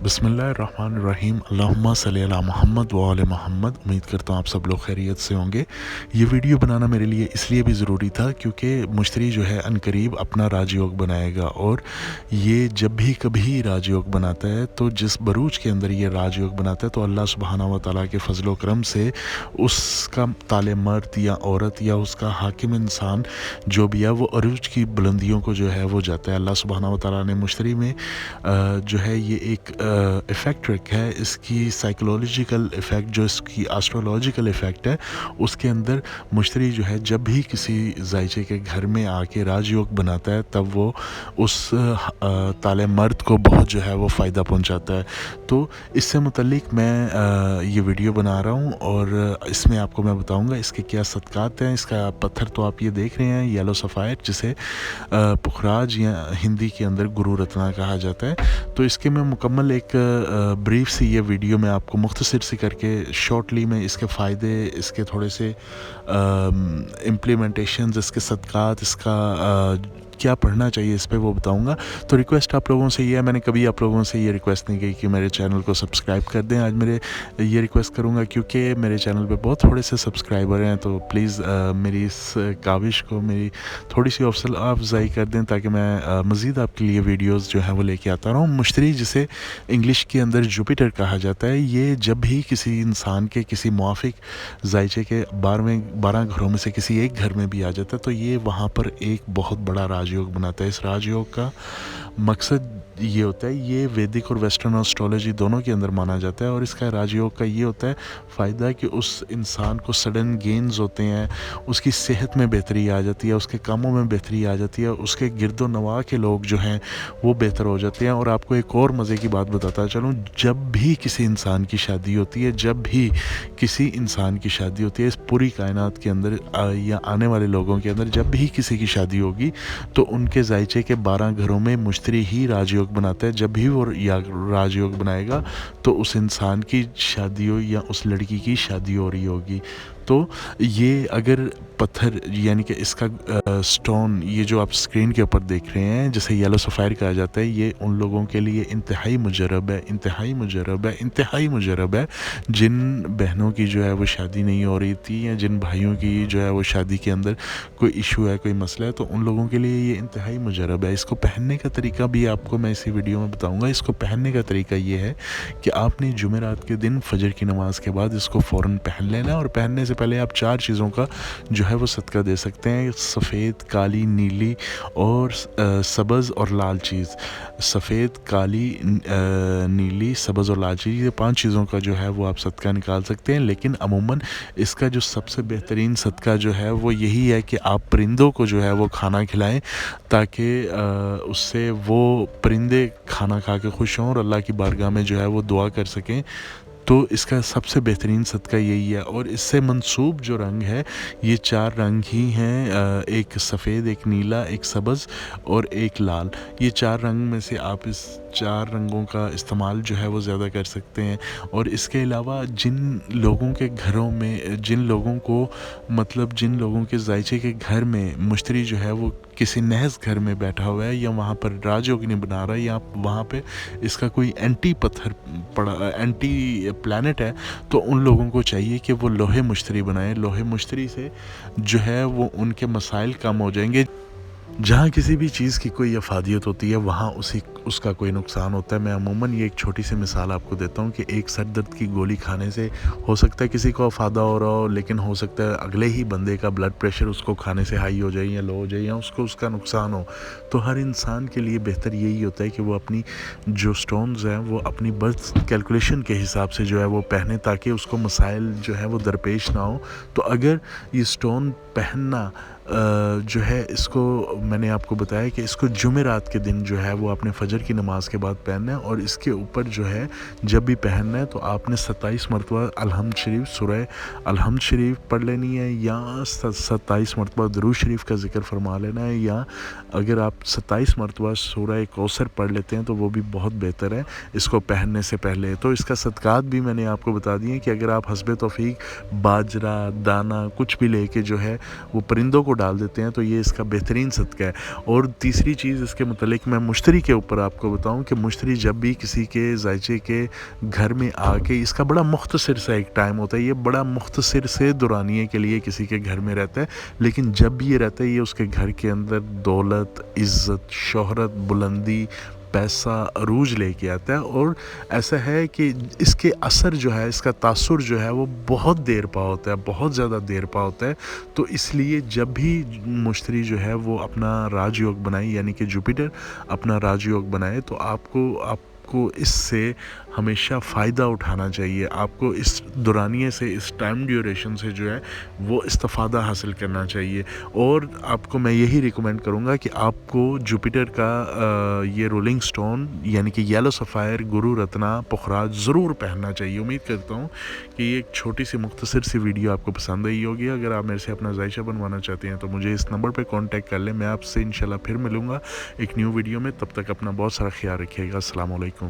बिस्मिल्लाहिर्रहमानिर्रहीम अल्लाहुम्मा सल्ली अला मोहम्मद व आले मोहम्मद। उम्मीद करता हूँ आप सब लोग खैरियत से होंगे। ये वीडियो बनाना मेरे लिए इसलिए भी ज़रूरी था क्योंकि मुश्तरी जो है अनकरीब अपना राजयोग बनाएगा, और ये जब भी कभी राजयोग बनाता है तो जिस बरूज के अंदर ये राजयोग बनाता है तो अल्लाह सुब्हाना व तआला के फजलो करम से उसका ताले मर्द या औरत या उसका हाकिम इंसान जो भी है वो अरूज की बुलंदियों को जो है वो जाता है। अल्लाह सुब्हाना व तआला ने मुश्तरी में जो है ये एक इफ़ेक्ट रखा है, इसकी साइकोलॉजिकल इफ़ेक्ट जो इसकी एस्ट्रोलॉजिकल इफ़ेक्ट है उसके अंदर मुश्तरी जो है जब भी किसी जायचे के घर में आके राजयोग बनाता है तब वो उस ताले मर्द को बहुत जो है वो फ़ायदा पहुंचाता है। तो इससे मुतल्लिक मैं ये वीडियो बना रहा हूँ और इसमें आपको मैं बताऊँगा इसके क्या सदक़ात हैं। इसका पत्थर तो आप ये देख रहे हैं, येलो सफ़ायर, जिसे पुखराज या हिंदी के अंदर गुरु रत्ना कहा जाता है। तो इसके मैं मुकम्मल एक ब्रीफ सी ये वीडियो मैं आपको मुख्तसर सी करके शॉर्टली में इसके फ़ायदे, इसके थोड़े से इम्प्लीमेंटेशंस, इसके सदक़ात, इसका क्या पढ़ना चाहिए इस पे वो बताऊंगा। तो रिक्वेस्ट आप लोगों से ये है, मैंने कभी आप लोगों से ये रिक्वेस्ट नहीं की कि मेरे चैनल को सब्सक्राइब कर दें। आज मेरे ये रिक्वेस्ट करूंगा क्योंकि मेरे चैनल पे बहुत थोड़े से सब्सक्राइबर हैं, तो प्लीज़ मेरी इस काविश को मेरी थोड़ी सी हौसला अफजाई कर दें ताकि मैं मज़ीद आपके लिए वीडियोज़ जो है वो लेके आता रहूँ। मुश्तरी, जिसे इंग्लिश के अंदर जुपिटर कहा जाता है, ये जब भी किसी इंसान के किसी मुआफ़िक जायचे के 12 घरों में से किसी एक घर में भी आ जाता है तो ये वहाँ पर एक बहुत बड़ा राजयोग बनाता है। इस राजयोग का मकसद ये होता है, ये वैदिक और वेस्टर्न एस्ट्रोलॉजी दोनों के अंदर माना जाता है, और इसका राजयोग का ये होता है फ़ायदा कि उस इंसान को सडन गेन्स होते हैं, उसकी सेहत में बेहतरी आ जाती है, उसके कामों में बेहतरी आ जाती है, उसके गिरदो नवा के लोग जो हैं वो बेहतर हो जाते हैं। और आपको एक और मज़े की बात बताता चलूँ, जब भी किसी इंसान की शादी होती है, जब भी किसी इंसान की शादी होती है इस पूरी कायनात के अंदर या आने वाले लोगों के अंदर, जब भी किसी की शादी होगी तो उनके जायचे के 12 घरों में मुश्तरी ही राजयोग बनाता है। जब भी वो राजयोग बनाएगा तो उस इंसान की शादी हो या उस लड़की की शादी हो रही होगी। तो ये अगर पत्थर यानी कि इसका स्टोन, ये जो आप स्क्रीन के ऊपर देख रहे हैं जिसे येलो सफ़ायर कहा जाता है, ये उन लोगों के लिए इंतहाई मुजरब है, इंतहाई मुजरब है, इंतहाई मुजरब है जिन बहनों की जो है वो शादी नहीं हो रही थी, या जिन भाइयों की जो है वो शादी के अंदर कोई इशू है, कोई मसला है, तो उन लोगों के लिए ये इंतहाई मुजरब है। इसको पहनने का तरीका भी आपको मैं इसी वीडियो में बताऊँगा। इसको पहनने का तरीका ये है कि आपने जुमेरात के दिन फजर की नमाज़ के बाद इसको फ़ौरन पहन लेना है, और पहनने से पहले आप 4 चीज़ों का जो है वो सदका दे सकते हैं: सफ़ेद, काली, नीली और सब्ज़ और लाल चीज़। सफ़ेद, काली, नीली, सब्ज़ और लाल चीज़, ये 5 चीज़ों का जो है वो आप सदका निकाल सकते हैं। लेकिन अमूमन इसका जो सबसे बेहतरीन सदका जो है वो यही है कि आप परिंदों को जो है वो खाना खिलाएं, ताकि उससे वो परिंदे खाना खा के खुश हों और अल्लाह की बारगाह में जो है वो दुआ कर सकें। तो इसका सबसे बेहतरीन सदका यही है। और इससे मंसूब जो रंग है ये 4 रंग ही हैं, एक सफ़ेद, एक नीला, एक सब्ज़ और एक लाल। ये 4 रंग में से आप इस 4 रंगों का इस्तेमाल जो है वो ज़्यादा कर सकते हैं। और इसके अलावा जिन लोगों के घरों में, जिन लोगों को मतलब जिन लोगों के जायचे के घर में मुश्तरी जो है वो किसी नहस घर में बैठा हुआ है, या वहाँ पर राजयोग नहीं बना रहा है, या वहाँ पे इसका कोई एंटी पत्थर पड़ा, एंटी प्लैनेट है, तो उन लोगों को चाहिए कि वो लोहे मुश्तरी बनाएं। लोहे मुश्तरी से जो है वो उनके मसाइल कम हो जाएंगे। जहाँ किसी भी चीज़ की कोई अफादियत होती है वहाँ उसका कोई नुकसान होता है। मैं अमूमन ये एक छोटी सी मिसाल आपको देता हूँ कि एक सर दर्द की गोली खाने से हो सकता है किसी को अफादा हो रहा हो, लेकिन हो सकता है अगले ही बंदे का ब्लड प्रेशर उसको खाने से हाई हो जाए या लो हो जाए, या उसको उसका नुकसान हो। तो हर इंसान के लिए बेहतर यही होता है कि वो अपनी जो स्टोन्स हैं वो अपनी बर्थ कैलकुलेशन के हिसाब से जो है वो पहने, ताकि उसको मसाइल जो है वो दरपेश ना हो। तो अगर ये स्टोन पहनना जो है, इसको मैंने आपको बताया कि इसको जुमेरात के दिन जो है वो आपने फजर की नमाज के बाद पहनना है, और इसके ऊपर जो है जब भी पहनना है तो आपने 27 मरतबा अलहम्द शरीफ, सूरह अलहम्द शरीफ पढ़ लेनी है, या 27 मरतबा दुरूद शरीफ का जिक्र फरमा लेना है, या अगर आप 27 मरतबा सूरह कौसर पढ़ लेते हैं तो वो भी बहुत बेहतर है इसको पहनने से पहले। तो इसका सदक़ात भी मैंने आपको बता दिए कि अगर आप हस्बे तौफीक बाजरा, दाना कुछ भी लेके जो है वो परिंदों को डाल देते हैं तो ये इसका बेहतरीन सदका है। और तीसरी चीज़ इसके मुतल्लिक मैं मुश्तरी के ऊपर آپ کو بتاؤں کہ مشتری جب بھی کسی کے ذائچے کے گھر میں آ کے، اس کا بڑا مختصر سا ایک ٹائم ہوتا ہے، یہ بڑا مختصر سے دورانیے کے لیے کسی کے گھر میں رہتا ہے، لیکن جب بھی یہ رہتا ہے یہ اس کے گھر کے اندر دولت، عزت، شہرت، بلندی، پیسہ، عروج لے کے آتا ہے. اور ایسا ہے کہ اس کے اثر جو ہے، اس کا تاثر جو ہے وہ بہت دیر پا ہوتا ہے، بہت زیادہ دیر پا ہوتا ہے. تو اس لیے جب بھی مشتری جو ہے وہ اپنا راج یوگ بنائے، یعنی کہ جوپیٹر اپنا راج یوگ بنائے، تو آپ کو اس سے ہمیشہ فائدہ اٹھانا چاہیے. آپ کو اس دورانیے سے، اس ٹائم ڈیوریشن سے جو ہے وہ استفادہ حاصل کرنا چاہیے. اور آپ کو میں یہی ریکمینڈ کروں گا کہ آپ کو جوپیٹر کا یہ رولنگ سٹون یعنی کہ یلو سفائر گرو رتنا پخراج ضرور پہننا چاہیے. امید کرتا ہوں کہ یہ ایک چھوٹی سی مختصر سی ویڈیو آپ کو پسند آئی ہوگی. اگر آپ میرے سے اپنا ذائچہ بنوانا چاہتے ہیں تو مجھے اس نمبر پہ کانٹیکٹ کر لیں. میں آپ سے انشاءاللہ پھر ملوں گا ایک نیو ویڈیو میں. تب تک اپنا بہت سارا خیال رکھیے گا. السلام علیکم.